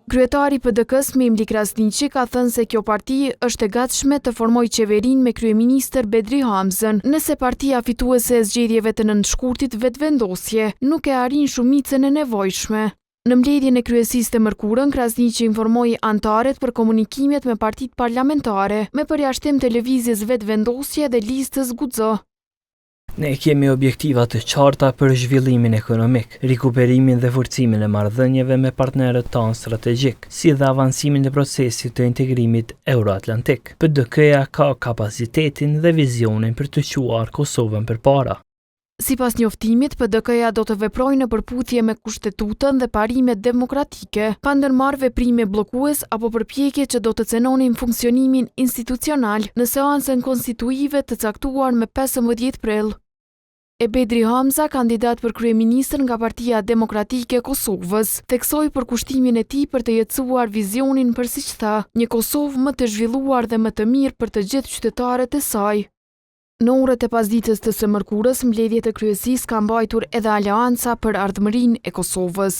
Kryetari i PDK-s Memli Krasniqi ka thënë se kjo parti është e gatshme të formojë qeverinë me kryeministër Bedri Hamzën, nëse partia fituese e zgjedhjeve të nëntëshkurtit vetëvendosje nuk e arrin shumicën e nevojshme. Në mbledhjen e kryesisë të mërkurën, Krasniqi informoi anëtarët për komunikimet me partitë parlamentare, me përjashtim të lëvizjes vetëvendosje dhe listës Guxo. Ne kemi objektiva të qarta për zhvillimin ekonomik, rikuperimin dhe forcimin e marrëdhënieve me partnerët tanë strategjik, si dhe avancimin e procesit të integrimit euroatlantik. PDK-ja ka kapacitetin dhe vizionin për të quar Kosovën përpara. Sipas njoftimit, PDK-ja do të veprojë në përputhje me kushtetutën dhe parimet demokratike, pa ndërmarrë veprime bllokues apo përpjekje që do të cenonin funksionimin institucional në seancën konstituive të caktuar me 15 prill. E Bedri Hamza, kandidat për kryeministër nga Partia Demokratike e Kosovës, theksoi për kushtimin e tij për të jetësuar vizionin për, siç tha, një Kosovë më të zhvilluar dhe më të mirë për të gjithë qytetarët e saj. Në orët e pasdites të së mërkurës, mbledhjet e kryesisë ka mbajtur edhe aleanca për ardhmërinë e Kosovës.